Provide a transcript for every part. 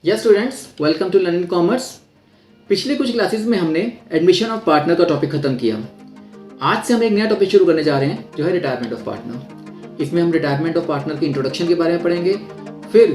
Yes students, welcome to learning commerce. पिछले कुछ classes में हमने एडमिशन ऑफ पार्टनर का टॉपिक खत्म किया। आज से हम एक नया टॉपिक शुरू करने जा रहे हैं जो है रिटायरमेंट ऑफ पार्टनर। इसमें हम रिटायरमेंट ऑफ पार्टनर के इंट्रोडक्शन के बारे में पढ़ेंगे, फिर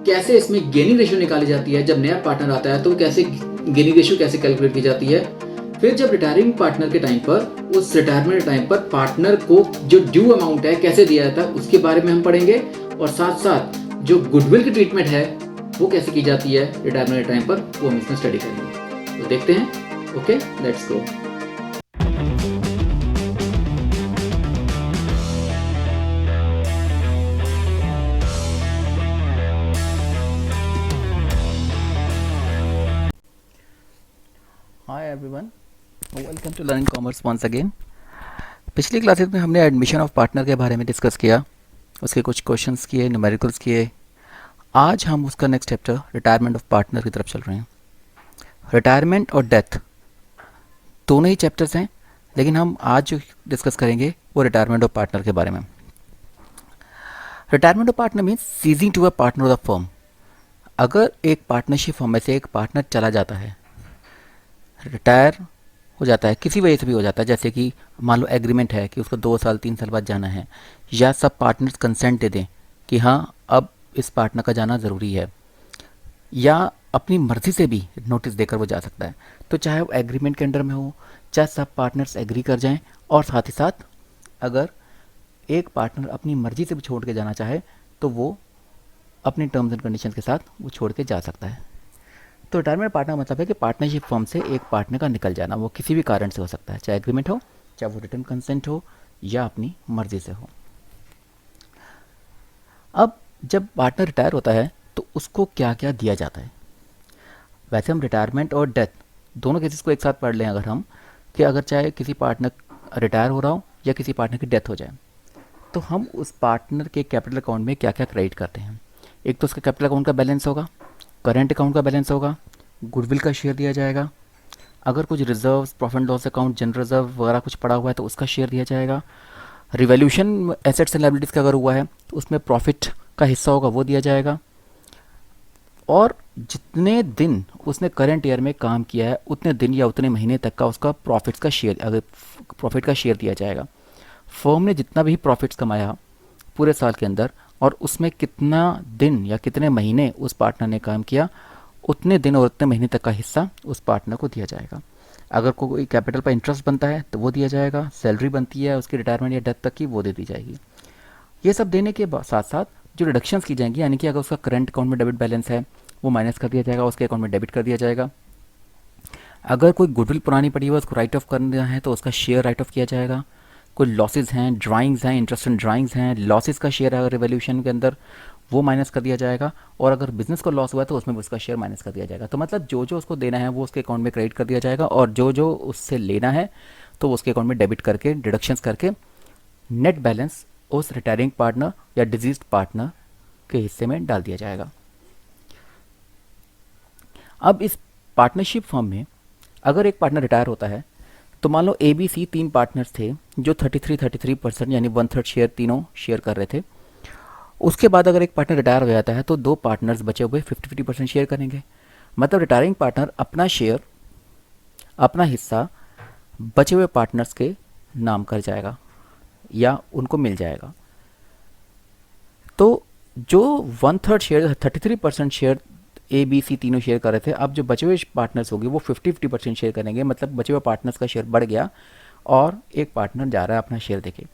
कैसे इसमें गेनिंग रेशियो निकाली जाती है, जब नया पार्टनर आता है तो कैसे गेनिंग रेशियो कैसे कैलकुलेट की जाती है, फिर जब रिटायरिंग पार्टनर के टाइम पर उस रिटायरमेंट टाइम पर पार्टनर को जो ड्यू अमाउंट है कैसे दिया जाता है उसके बारे में हम पढ़ेंगे, और साथ साथ जो गुडविल की ट्रीटमेंट है वो कैसे की जाती है रिटायरमेंट टाइम पर, वो हम इसमें स्टडी करेंगे। तो देखते हैं। Okay, let's go. Hi everyone, welcome to learning commerce once again. पिछली क्लासेस में हमने एडमिशन ऑफ पार्टनर के बारे में डिस्कस किया, उसके कुछ क्वेश्चंस किए, न्यूमेरिकल्स किए। आज हम उसका next chapter retirement of partner की तरफ चल रहे हैं। रिटायरमेंट और डेथ दोनों ही चैप्टर्स हैं, लेकिन हम आज जो डिस्कस करेंगे वो रिटायरमेंट ऑफ पार्टनर के बारे में। Retirement of partner means ceasing to a partner of the firm. अगर एक पार्टनरशिप फर्म में से एक पार्टनर चला जाता है, रिटायर हो जाता है, किसी वजह से भी हो जाता है, जैसे कि मान लो एग्रीमेंट है कि उसको 2 साल 3 साल बाद जाना है, या सब पार्टनर्स कंसेंट दे दें कि हाँ अब इस पार्टनर का जाना ज़रूरी है, या अपनी मर्ज़ी से भी नोटिस देकर वो जा सकता है। तो चाहे वो एग्रीमेंट के अंडर में हो, चाहे सब पार्टनर्स एग्री कर जाएं, और साथ ही साथ अगर एक पार्टनर अपनी मर्ज़ी से भी छोड़ के जाना चाहे तो वो अपने टर्म्स एंड कंडीशंस के साथ वो छोड़ के जा सकता है। तो रिटायरमेंट पार्टनर मतलब है कि पार्टनरशिप फर्म से एक पार्टनर का निकल जाना, वो किसी भी कारण से हो सकता है, चाहे एग्रीमेंट हो, चाहे वो रिटर्न कंसेंट हो, या अपनी मर्जी से हो। अब जब पार्टनर रिटायर होता है तो उसको क्या क्या दिया जाता है। वैसे हम रिटायरमेंट और डेथ दोनों केसेस को एक साथ पढ़ लें अगर हम, कि अगर चाहे किसी पार्टनर रिटायर हो रहा हो या किसी पार्टनर की डेथ हो जाए, तो हम उस पार्टनर के कैपिटल अकाउंट में क्या क्या क्रेडिट करते हैं। एक तो उसका कैपिटल अकाउंट का बैलेंस होगा, करेंट अकाउंट का बैलेंस होगा, गुडविल का शेयर दिया जाएगा, अगर कुछ reserves, profit and loss account, general reserve वगैरह कुछ पड़ा हुआ है तो उसका शेयर दिया जाएगा, रिवैल्यूएशन एसेट्स एंड लायबिलिटीज़ का अगर हुआ है तो उसमें प्रॉफिट का हिस्सा होगा वो दिया जाएगा, और जितने दिन उसने करंट ईयर में काम किया है उतने दिन या उतने महीने तक का उसका प्रॉफिट्स का शेयर, अगर प्रॉफिट का शेयर दिया जाएगा। फर्म ने जितना भी प्रॉफिट्स कमाया पूरे साल के अंदर, और उसमें कितना दिन या कितने महीने उस पार्टनर ने काम किया, उतने दिन और उतने महीने तक का हिस्सा उस पार्टनर को दिया जाएगा। अगर कोई कैपिटल पर इंटरेस्ट बनता है तो वो दिया जाएगा, सैलरी बनती है उसकी रिटायरमेंट या डेथ तक की वो दे दी जाएगी। ये सब देने के साथ साथ जो रिडक्शंस की जाएंगी, यानी कि अगर उसका करंट अकाउंट में डेबिट बैलेंस है वो माइनस कर दिया जाएगा, उसके अकाउंट में डेबिट कर दिया जाएगा। अगर कोई गुडविल पुरानी पड़ी हुई है उसको राइट ऑफ करना है तो उसका शेयर राइट ऑफ किया जाएगा। कोई लॉसेज हैं, ड्राइंग्स हैं, इंटरेस्ट एंड ड्राइंग्स हैं, लॉसेज का शेयर है रिवोल्यूशन के अंदर वो माइनस कर दिया जाएगा, और अगर बिजनेस को लॉस हुआ है तो उसमें भी उसका शेयर माइनस कर दिया जाएगा। तो मतलब जो जो उसको देना है वो उसके अकाउंट में क्रेडिट कर दिया जाएगा, और जो जो उससे लेना है तो उसके अकाउंट में डेबिट करके डिडक्शंस करके नेट बैलेंस उस रिटायरिंग पार्टनर या डिजीज्ड पार्टनर के हिस्से में डाल दिया जाएगा। अब इस पार्टनरशिप फर्म में अगर एक पार्टनर रिटायर होता है तो मान लो ए बी सी 3 पार्टनर्स थे जो 33% यानी 1/3 शेयर तीनों शेयर कर रहे थे। उसके बाद अगर एक पार्टनर रिटायर हो जाता है तो 2 पार्टनर्स बचे हुए 50-50% शेयर करेंगे। मतलब रिटायरिंग पार्टनर अपना शेयर, अपना हिस्सा बचे हुए पार्टनर्स के नाम कर जाएगा या उनको मिल जाएगा। तो जो 1/3 share, 33% share A B C तीनों शेयर कर रहे थे, अब जो बचे हुए पार्टनर्स होंगे वो 50-50% शेयर करेंगे। मतलब बचे हुए पार्टनर्स का शेयर बढ़ गया और एक पार्टनर जा रहा है अपना शेयर देके।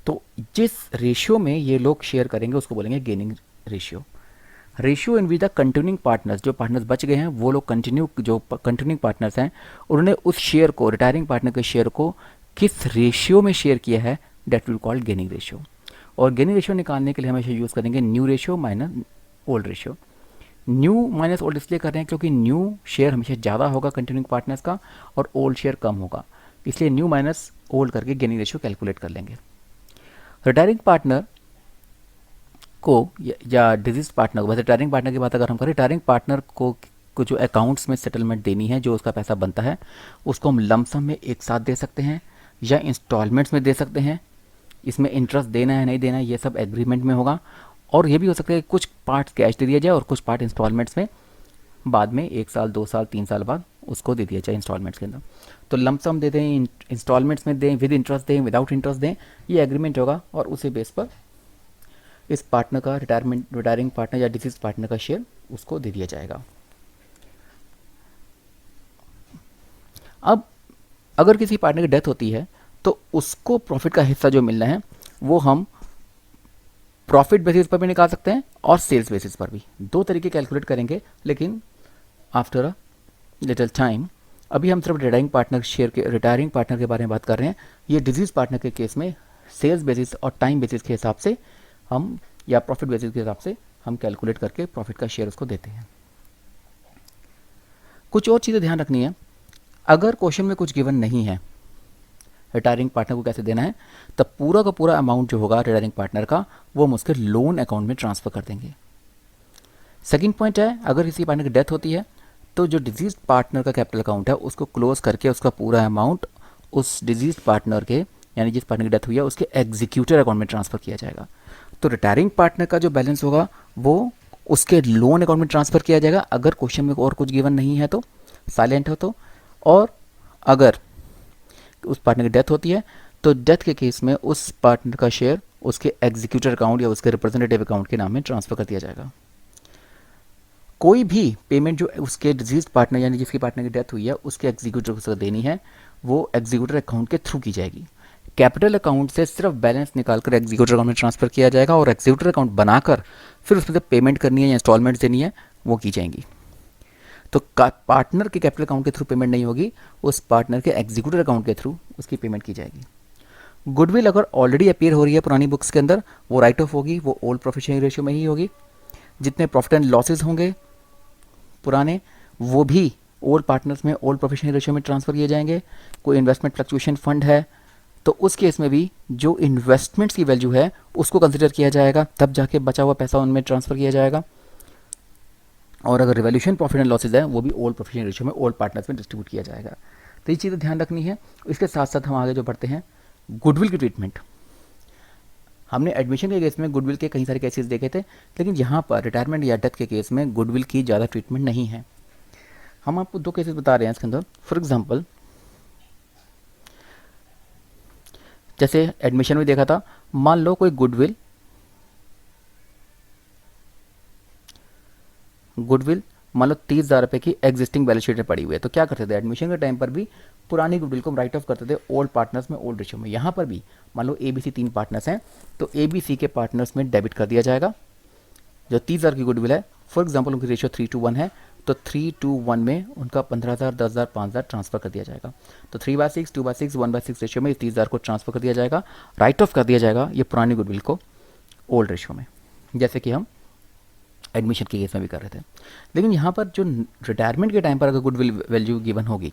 तो जिस रेशियो में ये लोग शेयर करेंगे उसको बोलेंगे gaining ratio. Ratio in with the continuing partners, जो पार्टनर्स बच गए हैं वो लोग कंटिन्यूइंग पार्टनर्स हैं, उन्होंने उस शेयर को, रिटायरिंग पार्टनर के शेयर को किस रेशियो में शेयर किया है, that will called gaining ratio. और गेनिंग रेशियो निकालने के लिए हमेशा यूज़ करेंगे new ratio minus old ratio. New minus old इसलिए कर रहे हैं क्योंकि न्यू शेयर हमेशा ज़्यादा होगा कंटिन्यूइंग पार्टनर्स का और ओल्ड शेयर कम होगा, इसलिए न्यू माइनस ओल्ड करके गेनिंग रेशियो कैलकुलेट कर लेंगे। रिटायरिंग पार्टनर को या डिजीज पार्टनर को, वैसे रिटायरिंग पार्टनर की बात अगर हम करें, रिटायरिंग पार्टनर को जो अकाउंट्स में सेटलमेंट देनी है, जो उसका पैसा बनता है, उसको हम लमसम में एक साथ दे सकते हैं या इंस्टॉलमेंट्स में दे सकते हैं। इसमें इंटरेस्ट देना है नहीं देना है ये सब एग्रीमेंट में होगा, और ये भी हो सकता है कि कुछ पार्ट कैश दे दिया जाए और कुछ पार्ट इंस्टॉलमेंट्स में बाद में 1 साल 2 साल 3 साल बाद उसको दे दिया जाए इंस्टॉलमेंट्स के अंदर। तो लंप सम दे दें, इंस्टॉलमेंट्स में दें, विद इंटरेस्ट दें, विदाउट इंटरेस्ट दें, ये एग्रीमेंट होगा और उसी बेस पर इस पार्टनर का रिटायरिंग पार्टनर या डिसीज पार्टनर का शेयर उसको दे दिया जाएगा। अब अगर किसी पार्टनर की डेथ होती है तो उसको प्रॉफिट का हिस्सा जो मिलना है वो हम प्रॉफिट बेसिस पर भी निकाल सकते हैं और सेल्स बेसिस पर भी। दो तरीके कैलकुलेट करेंगे, लेकिन आफ्टर अ लिटिल टाइम। अभी हम सिर्फ रिटायरिंग पार्टनर के बारे में बात कर रहे हैं। ये डिजीज पार्टनर के केस में सेल्स बेसिस और टाइम बेसिस के हिसाब से हम, या प्रॉफिट बेसिस के हिसाब से हम कैलकुलेट करके प्रॉफिट का शेयर उसको देते हैं। कुछ और चीज़ें ध्यान रखनी है। अगर क्वेश्चन में कुछ गिवन नहीं है रिटायरिंग पार्टनर को कैसे देना है, तब पूरा का पूरा अमाउंट जो होगा रिटायरिंग पार्टनर का वो हम उसके लोन अकाउंट में ट्रांसफ़र कर देंगे। सेकंड पॉइंट है, अगर किसी पार्टनर की डेथ होती है तो जो डिजीज पार्टनर का कैपिटल अकाउंट है उसको क्लोज करके उसका पूरा अमाउंट उस डिजीज पार्टनर के, यानी जिस पार्टनर की डेथ हुई है उसके एग्जीक्यूटर अकाउंट में ट्रांसफ़र किया जाएगा। तो रिटायरिंग पार्टनर का जो बैलेंस होगा वो उसके लोन अकाउंट में ट्रांसफ़र किया जाएगा अगर क्वेश्चन में और कुछ गिवन नहीं है तो, साइलेंट हो तो। और अगर उस पार्टनर की डेथ होती है तो डेथ के केस में उस पार्टनर का शेयर उसके एग्जीक्यूटर अकाउंट या उसके रिप्रेजेंटेटिव अकाउंट के नाम में ट्रांसफ़र कर दिया जाएगा। कोई भी पेमेंट जो उसके डिजीज पार्टनर यानी जिसकी पार्टनर की डेथ हुई है उसके एग्जीक्यूटर को देनी है वो एग्जीक्यूटर अकाउंट के थ्रू की जाएगी। कैपिटल अकाउंट से सिर्फ बैलेंस निकालकर एग्जीक्यूटर अकाउंट में ट्रांसफ़र किया जाएगा और एग्जीक्यूटर अकाउंट बनाकर फिर उसमें से पेमेंट करनी है या इंस्टॉलमेंट्स देनी है वो की जाएंगी। तो पार्टनर के कैपिटल अकाउंट के थ्रू पेमेंट नहीं होगी, उस पार्टनर के एग्जीक्यूटर अकाउंट के थ्रू उसकी पेमेंट की जाएगी। गुडविल अगर ऑलरेडी अपीयर हो रही है पुरानी बुक्स के अंदर वो राइट ऑफ होगी, वो ओल्ड प्रॉफिट शेयरिंग रेशियो में ही होगी। जितने प्रॉफिट एंड लॉसेज होंगे पुराने वो भी ओल्ड पार्टनर्स में ओल्ड प्रॉफिट शेयरिंग रेशियो में ट्रांसफ़र किए जाएंगे। कोई इन्वेस्टमेंट फ्लक्चुएशन फंड है तो उस केस में भी जो इन्वेस्टमेंट्स की वैल्यू है उसको कंसिडर किया जाएगा, तब जाके बचा हुआ पैसा उनमें ट्रांसफ़र किया जाएगा। और अगर रिवॉल्यूशन प्रॉफिट एंड लॉसेज है वो भी ओल्ड प्रॉफिट शेयरिंग रेशियो में ओल्ड पार्टनर्स में डिस्ट्रीब्यूट किया जाएगा। तो ये चीज़ें ध्यान रखनी है। इसके साथ साथ हम आगे जो बढ़ते हैं, गुडविल की ट्रीटमेंट। हमने एडमिशन के केस में गुडविल के कई सारे केसेस देखे थे, लेकिन यहाँ पर रिटायरमेंट या डेथ के केस में गुडविल की ज़्यादा ट्रीटमेंट नहीं है। हम आपको दो केसेस बता रहे हैं इसके अंदर। फॉर एग्जांपल, जैसे एडमिशन में देखा था, मान लो कोई गुडविल मान लो 30,000 रुपये की एग्जिस्टिंग बैलेंस शीट में पड़ी हुई है, तो क्या करते थे एडमिशन के टाइम पर भी पुरानी गुडविल को हम राइट ऑफ करते थे ओल्ड पार्टनर्स में ओल्ड रेशियो में। यहाँ पर भी मान लो ABC 3 पार्टनर्स हैं तो ABC के पार्टनर्स में डेबिट कर दिया जाएगा। जो 30,000 की गुडविल है, फॉर एग्जाम्पल उनकी रेशियो 3:1 है तो 3:1 में उनका 15,000, 10,000, 5,000 ट्रांसफ़र कर दिया जाएगा। तो 3/6, 2/6, 1/6 रेशियो में इस 30,000 को ट्रांसफ़र कर दिया जाएगा, राइट ऑफ कर दिया जाएगा ये पुरानी गुडविल को ओल्ड रेशियो में, जैसे कि हम एडमिशन के केस में भी कर रहे थे। लेकिन यहाँ पर जो रिटायरमेंट के टाइम पर अगर गुडविल वैल्यू गिवन होगी,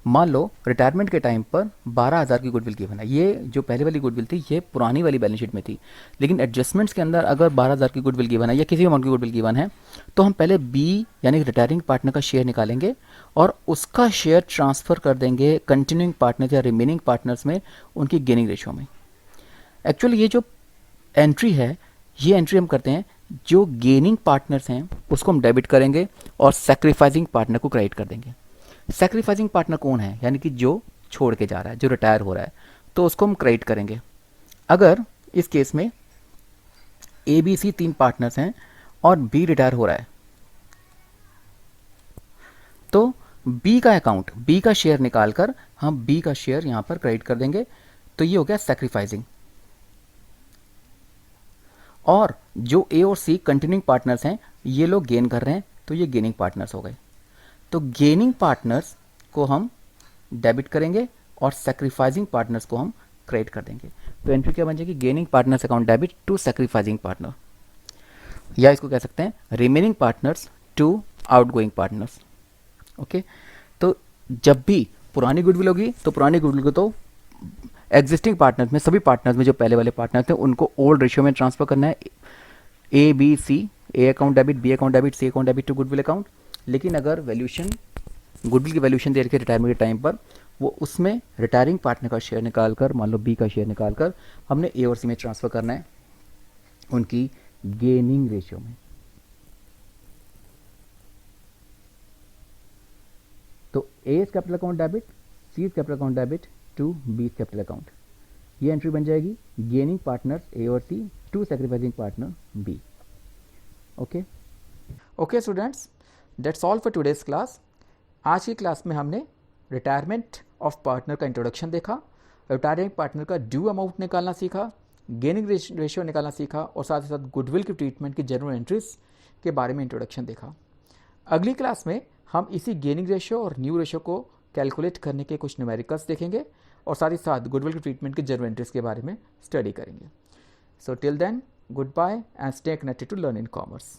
मान लो रिटायरमेंट के टाइम पर 12,000 की गुडविल गिवन है, ये जो पहले वाली गुडविल थी ये पुरानी वाली बैलेंस शीट में थी, लेकिन एडजस्टमेंट्स के अंदर अगर 12,000 की गुडविल गिवन है या किसी अमाउंट की गुडविल गिवन है तो हम पहले B यानी रिटायरिंग पार्टनर का शेयर निकालेंगे और उसका शेयर ट्रांसफ़र कर देंगे कंटिन्यूइंग पार्टनर्स या रिमेनिंग पार्टनर्स में उनकी गेनिंग रेशियो में। एक्चुअली ये जो एंट्री है ये एंट्री हम करते हैं, जो गेनिंग पार्टनर्स हैं उसको हम डेबिट करेंगे और सैक्रिफाइसिंग पार्टनर को क्रेडिट कर देंगे। सैक्रिफाइसिंग पार्टनर कौन है, यानी कि जो छोड़ के जा रहा है, जो रिटायर हो रहा है, तो उसको हम क्रेडिट करेंगे। अगर इस केस में ABC 3 पार्टनर्स हैं और B रिटायर हो रहा है तो B का अकाउंट, B का शेयर निकालकर हम B का शेयर यहाँ पर क्रेडिट कर देंगे। तो ये हो गया सैक्रिफाइसिंग। और जो A और C कंटिन्यूइंग पार्टनर्स हैं ये लोग गेन कर रहे हैं तो ये गेनिंग पार्टनर्स हो गए। तो गेनिंग पार्टनर्स को हम डेबिट करेंगे और सैक्रिफाइसिंग पार्टनर्स को हम क्रेडिट कर देंगे। तो एंट्री क्या बन जाएगी, gaining partners account debit to sacrificing partner, या इसको कह सकते हैं remaining partners to outgoing partners. Okay, तो जब भी पुरानी गुडविल होगी तो पुरानी गुडविल को तो एग्जिस्टिंग पार्टनर्स में, सभी पार्टनर्स में जो पहले वाले पार्टनर थे उनको ओल्ड रेशियो में ट्रांसफर करना है। ABC, A account debit, B account debit, C account debit to goodwill account. लेकिन अगर वैल्यूशन गुडविल की वैल्यूशन दे रखी है रिटायरमेंट के टाइम पर, वो उसमें रिटायरिंग पार्टनर का शेयर निकालकर, मान लो B का शेयर निकालकर हमने A और C में ट्रांसफ़र करना है उनकी गेनिंग रेशियो में। तो A is capital account debit, C is capital account debit to B is capital account. ये एंट्री बन जाएगी गेनिंग पार्टनर्स ए और C to sacrificing partner B. Okay okay students, that's all for today's class. आज की class में हमने retirement of partner का introduction देखा, रिटायरिंग पार्टनर का ड्यू अमाउंट निकालना सीखा, गेनिंग रेशियो निकालना सीखा और साथ ही साथ गुडविल की ट्रीटमेंट की जनरल एंट्रीज के बारे में इंट्रोडक्शन देखा। अगली क्लास में हम इसी गेनिंग रेशियो और न्यू रेशियो को कैलकुलेट करने के कुछ न्यूमेरिकल्स देखेंगे और साथ ही साथ गुडविल की ट्रीटमेंट की जनरल एंट्रीज के बारे में स्टडी करेंगे। So till then, goodbye and stay connected to learning commerce.